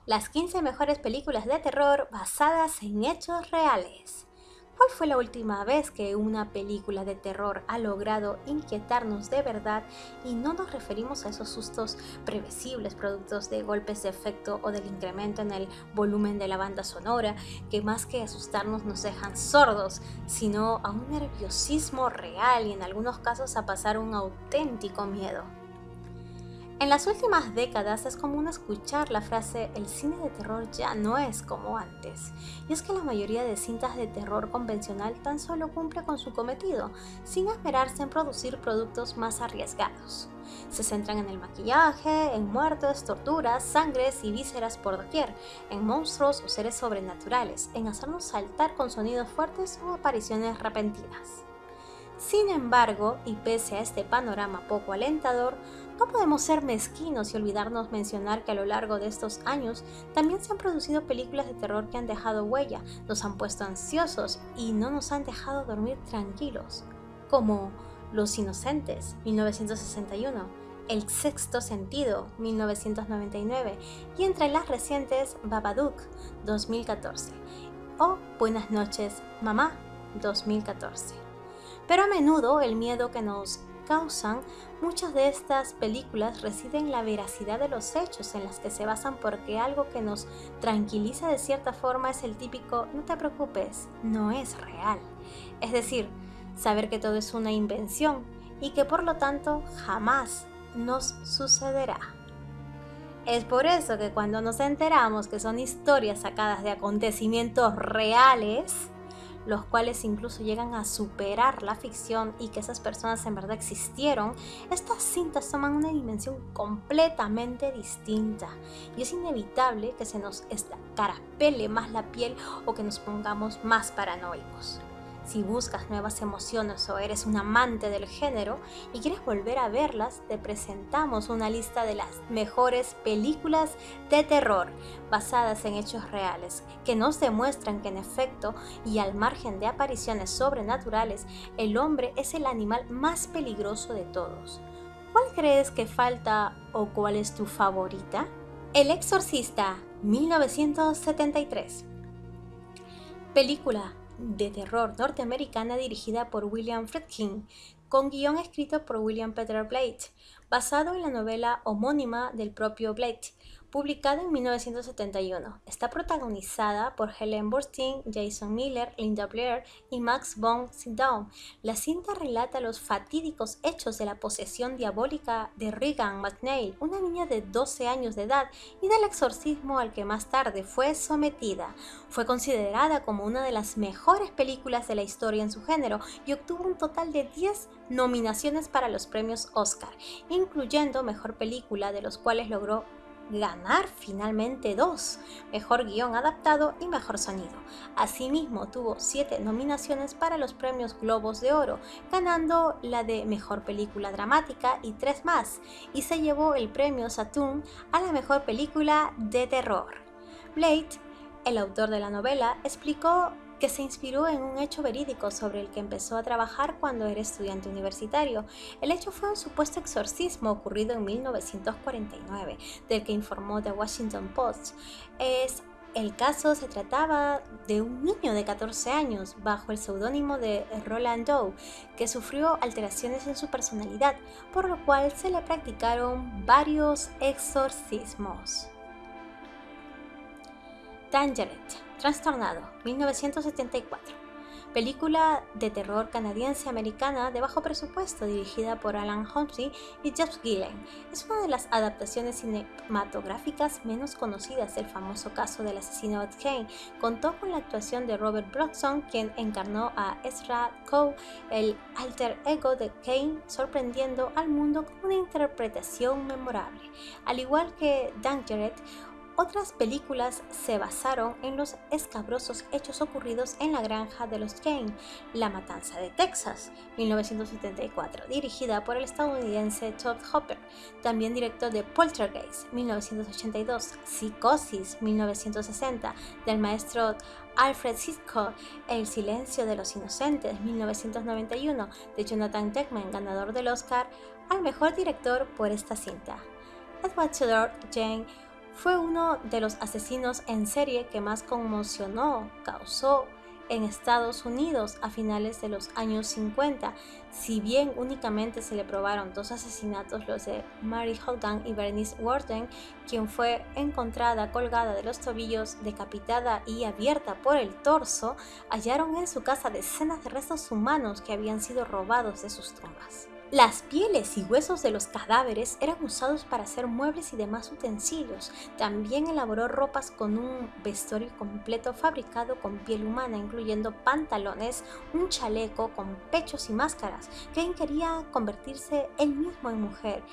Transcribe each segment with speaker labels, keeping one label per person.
Speaker 1: Las 15 mejores películas de terror basadas en hechos reales. ¿Cuál fue la última vez que una película de terror ha logrado inquietarnos de verdad y no nos referimos a esos sustos previsibles productos de golpes de efecto o del incremento en el volumen de la banda sonora que más que asustarnos nos dejan sordos, sino a un nerviosismo real y en algunos casos a pasar un auténtico miedo? En las últimas décadas es común escuchar la frase "el cine de terror ya no es como antes", y es que la mayoría de cintas de terror convencional tan solo cumple con su cometido, sin esmerarse en producir productos más arriesgados. Se centran en el maquillaje, en muertes, torturas, sangres y vísceras por doquier, en monstruos o seres sobrenaturales, en hacernos saltar con sonidos fuertes o apariciones repentinas. Sin embargo, y pese a este panorama poco alentador, no podemos ser mezquinos y olvidarnos mencionar que a lo largo de estos años también se han producido películas de terror que han dejado huella, nos han puesto ansiosos y no nos han dejado dormir tranquilos, como Los Inocentes, 1961, El Sexto Sentido, 1999, y entre las recientes Babadook, 2014, o Buenas noches, Mamá, 2014. Pero a menudo el miedo que nos causan muchas de estas películas reside en la veracidad de los hechos en las que se basan, porque algo que nos tranquiliza de cierta forma es el típico "no te preocupes, no es real". Es decir, saber que todo es una invención y que por lo tanto jamás nos sucederá. Es por eso que cuando nos enteramos que son historias sacadas de acontecimientos reales, los cuales incluso llegan a superar la ficción y que esas personas en verdad existieron, estas cintas toman una dimensión completamente distinta y es inevitable que se nos escarapele más la piel o que nos pongamos más paranoicos. Si buscas nuevas emociones o eres un amante del género y quieres volver a verlas, te presentamos una lista de las mejores películas de terror basadas en hechos reales, que nos demuestran que en efecto, y al margen de apariciones sobrenaturales, el hombre es el animal más peligroso de todos. ¿Cuál crees que falta o cuál es tu favorita? El Exorcista, 1973. Película de terror norteamericana dirigida por William Friedkin, con guión escrito por William Peter Blatty, basado en la novela homónima del propio Blatty, publicada en 1971. Está protagonizada por Helen Burstyn, Jason Miller, Linda Blair y Max von Sydow. La cinta relata los fatídicos hechos de la posesión diabólica de Regan McNeil, una niña de 12 años de edad, y del exorcismo al que más tarde fue sometida. Fue considerada como una de las mejores películas de la historia en su género y obtuvo un total de 10 nominaciones para los premios Oscar, incluyendo Mejor Película, de los cuales logró ganar finalmente 2, Mejor Guión Adaptado y Mejor Sonido. Asimismo, tuvo 7 nominaciones para los premios Globos de Oro, ganando la de Mejor Película Dramática y 3 más, y se llevó el premio Saturn a la Mejor Película de Terror. Blatty, el autor de la novela, explicó que se inspiró en un hecho verídico sobre el que empezó a trabajar cuando era estudiante universitario. El hecho fue un supuesto exorcismo ocurrido en 1949, del que informó The Washington Post. El caso se trataba de un niño de 14 años, bajo el seudónimo de Roland Doe, que sufrió alteraciones en su personalidad, por lo cual se le practicaron varios exorcismos. Dangerous, Trastornado, 1974. Película de terror canadiense-americana de bajo presupuesto dirigida por Alan Humphrey y Jeff Gillen. Es una de las adaptaciones cinematográficas menos conocidas del famoso caso del asesino Ed Gein. Contó con la actuación de Robert Bronson, quien encarnó a Ezra Coe, el alter ego de Gein, sorprendiendo al mundo con una interpretación memorable. Al igual que Dangerous, otras películas se basaron en los escabrosos hechos ocurridos en la granja de los Gein. La Matanza de Texas, 1974, dirigida por el estadounidense Tobe Hooper, también director de Poltergeist, 1982, Psicosis, 1960, del maestro Alfred Hitchcock, El silencio de los inocentes, 1991, de Jonathan Demme, ganador del Oscar al mejor director por esta cinta. Edward Tudor, Jane Fue uno de los asesinos en serie que más causó en Estados Unidos a finales de los años 50. Si bien únicamente se le probaron 2 asesinatos, los de Mary Holden y Bernice Worden, quien fue encontrada colgada de los tobillos, decapitada y abierta por el torso, hallaron en su casa decenas de restos humanos que habían sido robados de sus tumbas. Las pieles y huesos de los cadáveres eran usados para hacer muebles y demás utensilios. También elaboró ropas con un vestuario completo fabricado con piel humana, incluyendo pantalones, un chaleco con pechos y máscaras. Kane quería convertirse él mismo en mujer,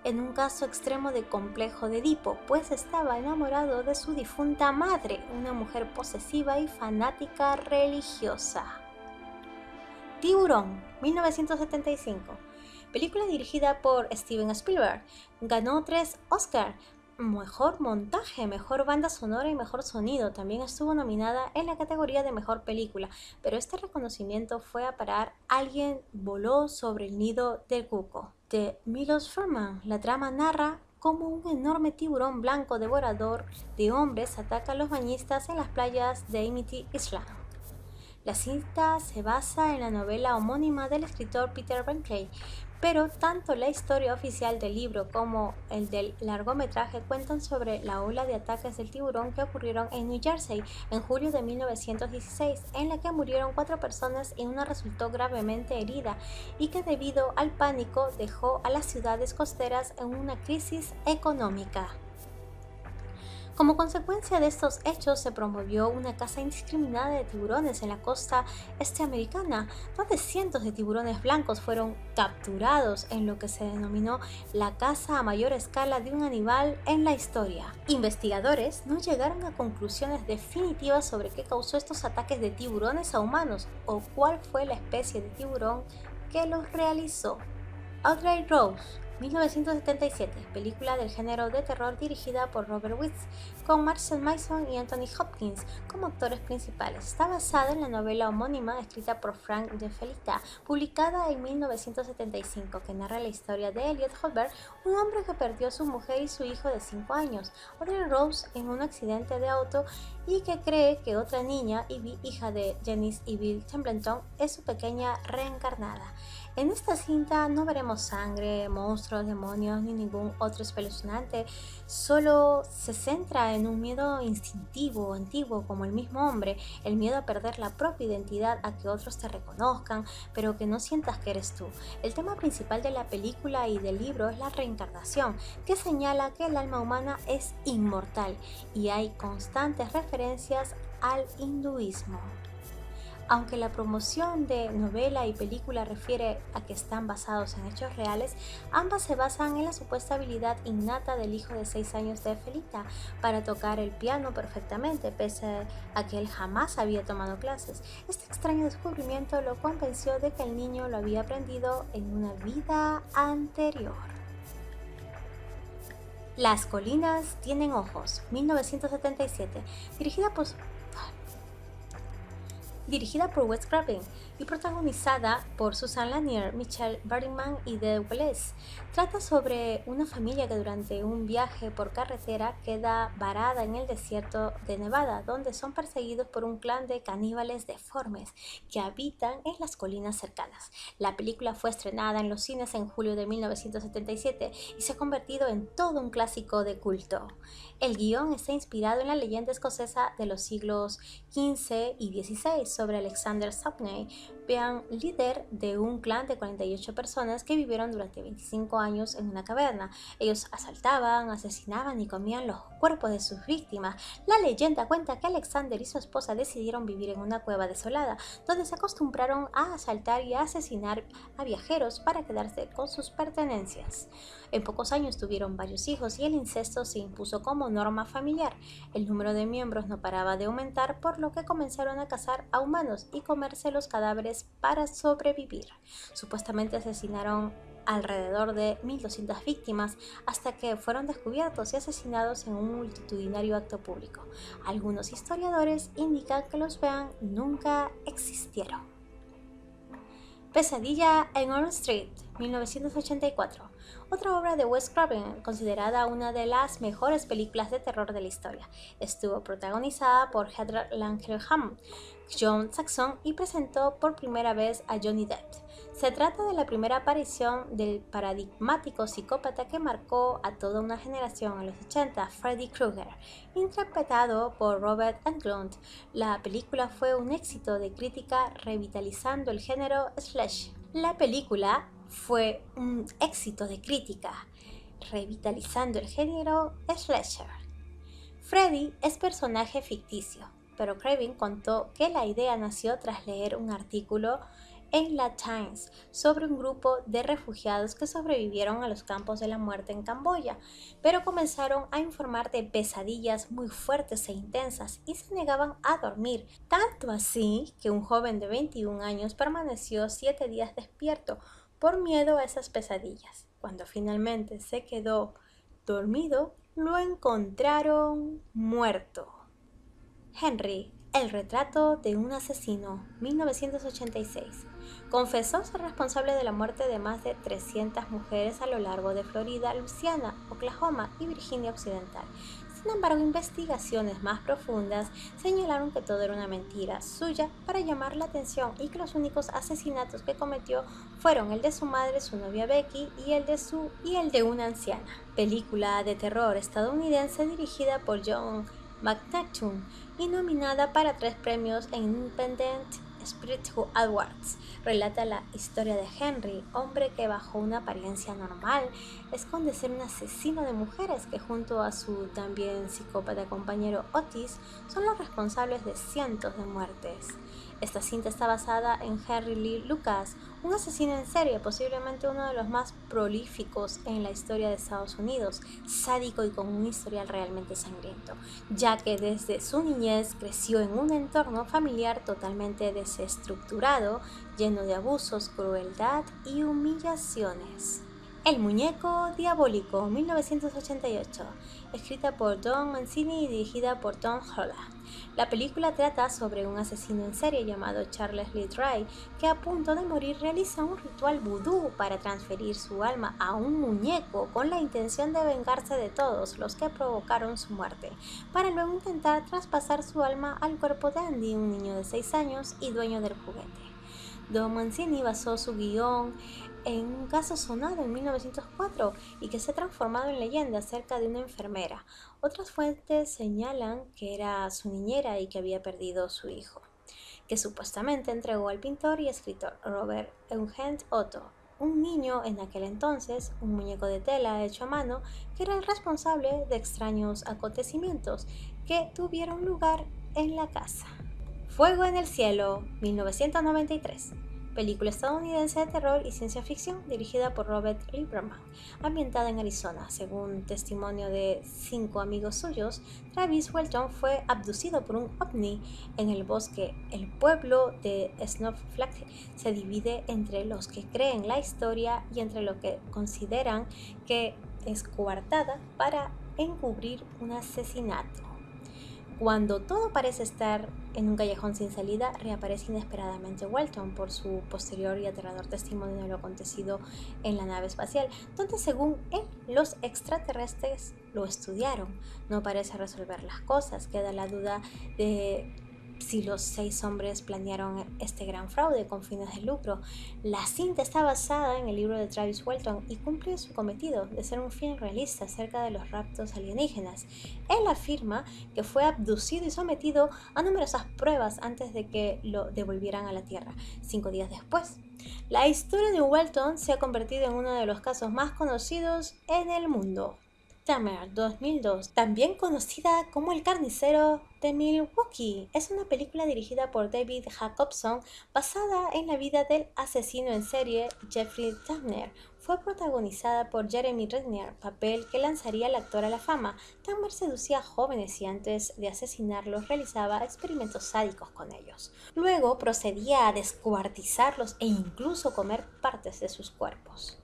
Speaker 1: en un caso extremo de complejo de Edipo, pues estaba enamorado de su difunta madre, una mujer posesiva y fanática religiosa. Tiburón, 1975. Película dirigida por Steven Spielberg. Ganó 3 Oscar: Mejor montaje, Mejor banda sonora y Mejor sonido. También estuvo nominada en la categoría de Mejor película, pero este reconocimiento fue a parar Alguien voló sobre el nido del cuco, de Milos Forman. La trama narra cómo un enorme tiburón blanco devorador de hombres ataca a los bañistas en las playas de Amity Island. La cinta se basa en la novela homónima del escritor Peter Benchley, pero tanto la historia oficial del libro como el del largometraje cuentan sobre la ola de ataques del tiburón que ocurrieron en New Jersey en julio de 1916, en la que murieron 4 personas y una resultó gravemente herida, y que debido al pánico dejó a las ciudades costeras en una crisis económica. Como consecuencia de estos hechos, se promovió una caza indiscriminada de tiburones en la costa este americana, donde cientos de tiburones blancos fueron capturados en lo que se denominó la caza a mayor escala de un animal en la historia. Investigadores no llegaron a conclusiones definitivas sobre qué causó estos ataques de tiburones a humanos o cuál fue la especie de tiburón que los realizó. Audrey Rose, 1977, película del género de terror dirigida por Robert Wise, con Marcel Mason y Anthony Hopkins como actores principales. Está basada en la novela homónima escrita por Frank de Felitta, publicada en 1975, que narra la historia de Elliot Holbert, un hombre que perdió a su mujer y su hijo de 5 años, Audrey Rose, en un accidente de auto, y que cree que otra niña, Ivy, hija de Janice y Bill Templeton, es su pequeña reencarnada. En esta cinta no veremos sangre, monstruos, demonios ni ningún otro espeluznante, solo se centra en un miedo instintivo, antiguo como el mismo hombre, el miedo a perder la propia identidad, a que otros te reconozcan, pero que no sientas que eres tú. El tema principal de la película y del libro es la reencarnación, que señala que el alma humana es inmortal, y hay constantes referencias al hinduismo. Aunque la promoción de novela y película refiere a que están basados en hechos reales, ambas se basan en la supuesta habilidad innata del hijo de 6 años de Felitta para tocar el piano perfectamente, pese a que él jamás había tomado clases. Este extraño descubrimiento lo convenció de que el niño lo había aprendido en una vida anterior. Las colinas tienen ojos, 1977, dirigida por Wes Craven y protagonizada por Susan Lanier, Michelle Berryman y Dee Wallace. Trata sobre una familia que durante un viaje por carretera queda varada en el desierto de Nevada, donde son perseguidos por un clan de caníbales deformes que habitan en las colinas cercanas. La película fue estrenada en los cines en julio de 1977 y se ha convertido en todo un clásico de culto. El guión está inspirado en la leyenda escocesa de los siglos XV y XVI sobre Alexander Stopney, líder de un clan de 48 personas que vivieron durante 25 años en una caverna. Ellos asaltaban, asesinaban y comían los cuerpos de sus víctimas. La leyenda cuenta que Alexander y su esposa decidieron vivir en una cueva desolada, donde se acostumbraron a asaltar y a asesinar a viajeros para quedarse con sus pertenencias. En pocos años tuvieron varios hijos y el incesto se impuso como norma familiar. El número de miembros no paraba de aumentar, por lo que comenzaron a cazar a humanos y comerse los cadáveres para sobrevivir. Supuestamente asesinaron alrededor de 1.200 víctimas hasta que fueron descubiertos y asesinados en un multitudinario acto público. Algunos historiadores indican que los Bean nunca existieron. Pesadilla en Elm Street, 1984. otra obra de Wes Craven, considerada una de las mejores películas de terror de la historia. Estuvo protagonizada por Heather Langenham, John Saxon y presentó por primera vez a Johnny Depp. Se trata de la primera aparición del paradigmático psicópata que marcó a toda una generación en los 80, Freddy Krueger, interpretado por Robert Englund. La película fue un éxito de crítica revitalizando el género slasher. La película fue un éxito de crítica, revitalizando el género slasher. Freddy es personaje ficticio, pero Craven contó que la idea nació tras leer un artículo en la Times sobre un grupo de refugiados que sobrevivieron a los campos de la muerte en Camboya, pero comenzaron a informar de pesadillas muy fuertes e intensas y se negaban a dormir, tanto así que un joven de 21 años permaneció 7 días despierto por miedo a esas pesadillas. Cuando finalmente se quedó dormido, lo encontraron muerto. Henry, el retrato de un asesino, 1986. Confesó ser responsable de la muerte de más de 300 mujeres a lo largo de Florida, Luisiana, Oklahoma y Virginia Occidental. Sin embargo, investigaciones más profundas señalaron que todo era una mentira suya para llamar la atención y que los únicos asesinatos que cometió fueron el de su madre, su novia Becky y el de una anciana. Película de terror estadounidense dirigida por John McNaughton y nominada para 3 premios en Independent Spirit Awards. Relata la historia de Henry, hombre que bajo una apariencia normal esconde ser un asesino de mujeres que junto a su también psicópata compañero Otis son los responsables de cientos de muertes. Esta cinta está basada en Henry Lee Lucas, un asesino en serie, posiblemente uno de los más prolíficos en la historia de Estados Unidos, sádico y con un historial realmente sangriento, ya que desde su niñez creció en un entorno familiar totalmente desestructurado, lleno de abusos, crueldad y humillaciones. El muñeco diabólico, 1988, escrita por Don Mancini y dirigida por Tom Holland. La película trata sobre un asesino en serie llamado Charles Lee Ray, que a punto de morir realiza un ritual vudú para transferir su alma a un muñeco con la intención de vengarse de todos los que provocaron su muerte, para luego intentar traspasar su alma al cuerpo de Andy, un niño de 6 años y dueño del juguete. Don Mancini basó su guión en un caso sonado en 1904 y que se ha transformado en leyenda acerca de una enfermera. Otras fuentes señalan que era su niñera y que había perdido su hijo, que supuestamente entregó al pintor y escritor Robert Eugene Otto, un niño en aquel entonces, un muñeco de tela hecho a mano, que era el responsable de extraños acontecimientos que tuvieron lugar en la casa. Fuego en el cielo, 1993. Película estadounidense de terror y ciencia ficción dirigida por Robert Lieberman, ambientada en Arizona. Según testimonio de 5 amigos suyos, Travis Walton fue abducido por un ovni en el bosque. El pueblo de Snowflake se divide entre los que creen la historia y entre los que consideran que es coartada para encubrir un asesinato. Cuando todo parece estar en un callejón sin salida, reaparece inesperadamente Walton por su posterior y aterrador testimonio de lo acontecido en la nave espacial, donde según él los extraterrestres lo estudiaron. No parece resolver las cosas, queda la duda de si los 6 hombres planearon este gran fraude con fines de lucro. La cinta está basada en el libro de Travis Walton y cumple su cometido de ser un film realista acerca de los raptos alienígenas. Él afirma que fue abducido y sometido a numerosas pruebas antes de que lo devolvieran a la Tierra, 5 días después. La historia de Walton se ha convertido en uno de los casos más conocidos en el mundo. Dahmer, 2002, también conocida como El carnicero de Milwaukee, es una película dirigida por David Jacobson basada en la vida del asesino en serie Jeffrey Dahmer. Fue protagonizada por Jeremy Renner, papel que lanzaría al actor a la fama. Dahmer seducía a jóvenes y antes de asesinarlos realizaba experimentos sádicos con ellos. Luego procedía a descuartizarlos e incluso comer partes de sus cuerpos.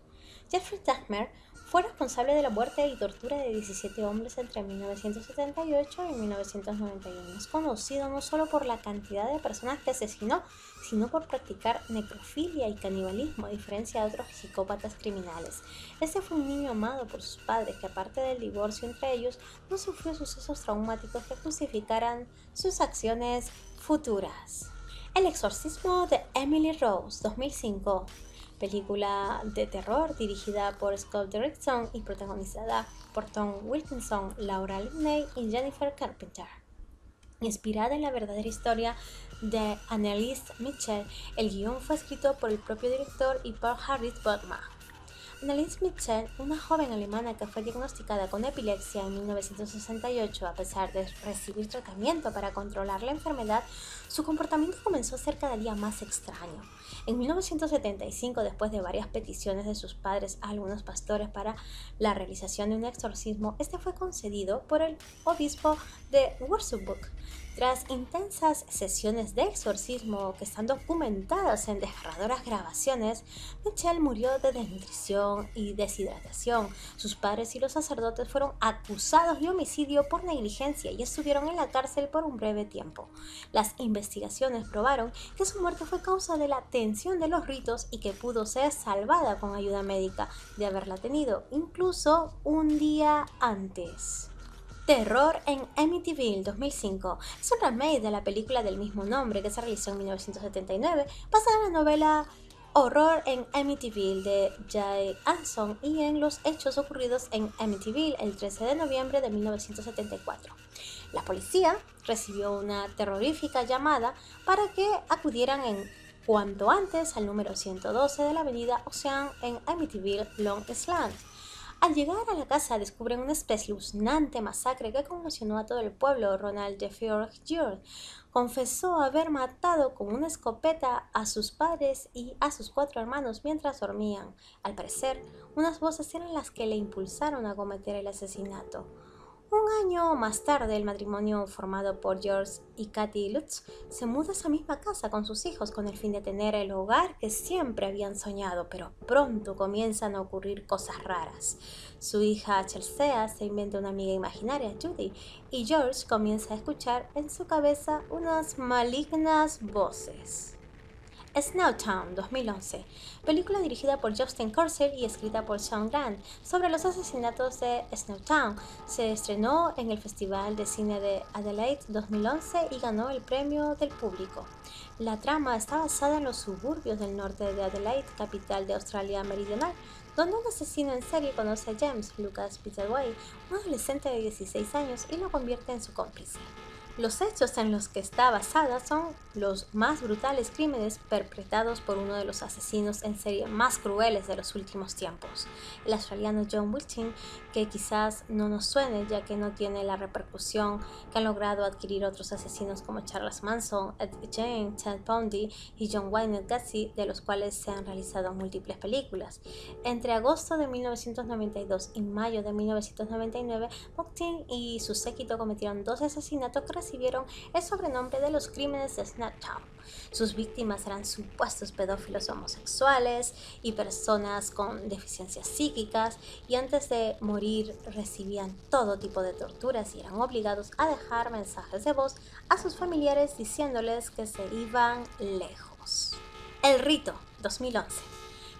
Speaker 1: Jeffrey Dahmer Fue responsable de la muerte y tortura de 17 hombres entre 1978 y 1991. Es conocido no solo por la cantidad de personas que asesinó, sino por practicar necrofilia y canibalismo, a diferencia de otros psicópatas criminales. Este fue un niño amado por sus padres que, aparte del divorcio entre ellos, no sufrió sucesos traumáticos que justificaran sus acciones futuras. El exorcismo de Emily Rose, 2005. Película de terror dirigida por Scott Derrickson y protagonizada por Tom Wilkinson, Laura Linney y Jennifer Carpenter. Inspirada en la verdadera historia de Anneliese Michel, el guión fue escrito por el propio director y por Harriet Botman. Anneliese Michel, una joven alemana que fue diagnosticada con epilepsia en 1968, a pesar de recibir tratamiento para controlar la enfermedad, su comportamiento comenzó a ser cada día más extraño. En 1975, después de varias peticiones de sus padres a algunos pastores para la realización de un exorcismo, este fue concedido por el obispo de Würzburg. Tras intensas sesiones de exorcismo que están documentadas en desgarradoras grabaciones, Michel murió de desnutrición y deshidratación. Sus padres y los sacerdotes fueron acusados de homicidio por negligencia y estuvieron en la cárcel por un breve tiempo. Las investigaciones probaron que su muerte fue causa de la tensión de los ritos y que pudo ser salvada con ayuda médica de haberla tenido, incluso un día antes. Terror en Amityville, 2005. Es un remake de la película del mismo nombre que se realizó en 1979, basada en la novela Horror en Amityville de Jay Anson y en los hechos ocurridos en Amityville el 13 de noviembre de 1974. La policía recibió una terrorífica llamada para que acudieran en cuanto antes al número 112 de la avenida Ocean en Amityville, Long Island. Al llegar a la casa descubren una espeluznante masacre que conmocionó a todo el pueblo. Ronald DeFeo Jr. confesó haber matado con una escopeta a sus padres y a sus 4 hermanos mientras dormían. Al parecer, unas voces eran las que le impulsaron a cometer el asesinato. Un año más tarde, el matrimonio formado por George y Kathy Lutz se muda a esa misma casa con sus hijos con el fin de tener el hogar que siempre habían soñado, pero pronto comienzan a ocurrir cosas raras. Su hija Chelsea se inventa una amiga imaginaria, Judy, y George comienza a escuchar en su cabeza unas malignas voces. Snowtown, 2011, película dirigida por Justin Kurzel y escrita por Sean Grant, sobre los asesinatos de Snowtown. Se estrenó en el Festival de Cine de Adelaide 2011 y ganó el premio del público. La trama está basada en los suburbios del norte de Adelaide, capital de Australia Meridional, donde un asesino en serie conoce a James Lucas Peterway, un adolescente de 16 años, y lo convierte en su cómplice. Los hechos en los que está basada son los más brutales crímenes perpetrados por uno de los asesinos en serie más crueles de los últimos tiempos, el australiano John Wilson, que quizás no nos suene ya que no tiene la repercusión que han logrado adquirir otros asesinos como Charles Manson, Ed Gein, Ted Bundy y John Wayne Gacy, de los cuales se han realizado múltiples películas. Entre agosto de 1992 y mayo de 1999, Wilson y su séquito cometieron 2 asesinatos que recibieron el sobrenombre de los crímenes de Snowtown. Sus víctimas eran supuestos pedófilos homosexuales y personas con deficiencias psíquicas, y antes de morir recibían todo tipo de torturas y eran obligados a dejar mensajes de voz a sus familiares diciéndoles que se iban lejos. El Rito, 2011.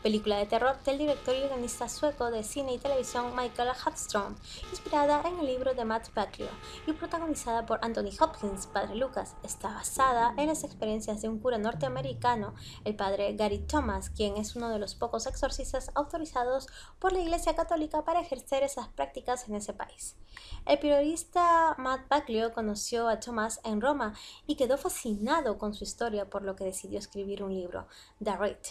Speaker 1: Película de terror del director y guionista sueco de cine y televisión Michael Hafström, inspirada en el libro de Matt Baglio y protagonizada por Anthony Hopkins, padre Lucas. Está basada en las experiencias de un cura norteamericano, el padre Gary Thomas, quien es uno de los pocos exorcistas autorizados por la Iglesia Católica para ejercer esas prácticas en ese país. El periodista Matt Baglio conoció a Thomas en Roma y quedó fascinado con su historia, por lo que decidió escribir un libro, The Rite,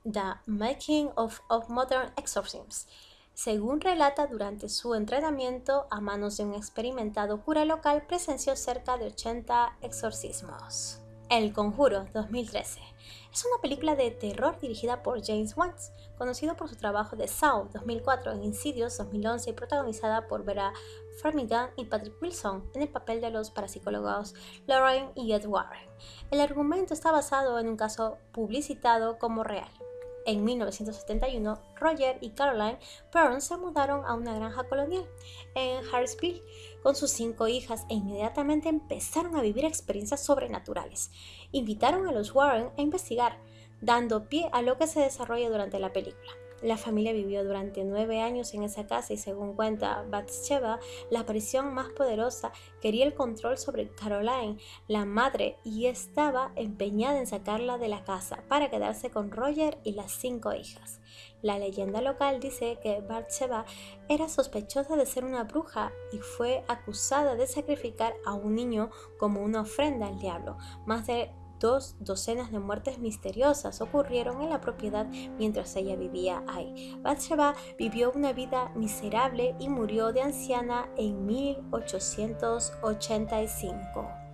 Speaker 1: The Making of Modern Exorcisms, según relata. Durante su entrenamiento a manos de un experimentado cura local, presenció cerca de 80 exorcismos. El Conjuro, 2013. Es una película de terror dirigida por James Wan, conocido por su trabajo de Saw 2004, en Insidious 2011 y protagonizada por Vera Farmiga y Patrick Wilson en el papel de los parapsicólogos Lorraine y Ed Warren. El argumento está basado en un caso publicitado como real. En 1971, Roger y Caroline Byrne se mudaron a una granja colonial en Harrisville con sus 5 hijas e inmediatamente empezaron a vivir experiencias sobrenaturales. Invitaron a los Warren a investigar, dando pie a lo que se desarrolla durante la película. La familia vivió durante 9 años en esa casa y, según cuenta Bathsheba, la aparición más poderosa quería el control sobre Caroline, la madre, y estaba empeñada en sacarla de la casa para quedarse con Roger y las 5 hijas. La leyenda local dice que Bathsheba era sospechosa de ser una bruja y fue acusada de sacrificar a un niño como una ofrenda al diablo. Más de 2 docenas de muertes misteriosas ocurrieron en la propiedad mientras ella vivía ahí. Bathsheba vivió una vida miserable y murió de anciana en 1885.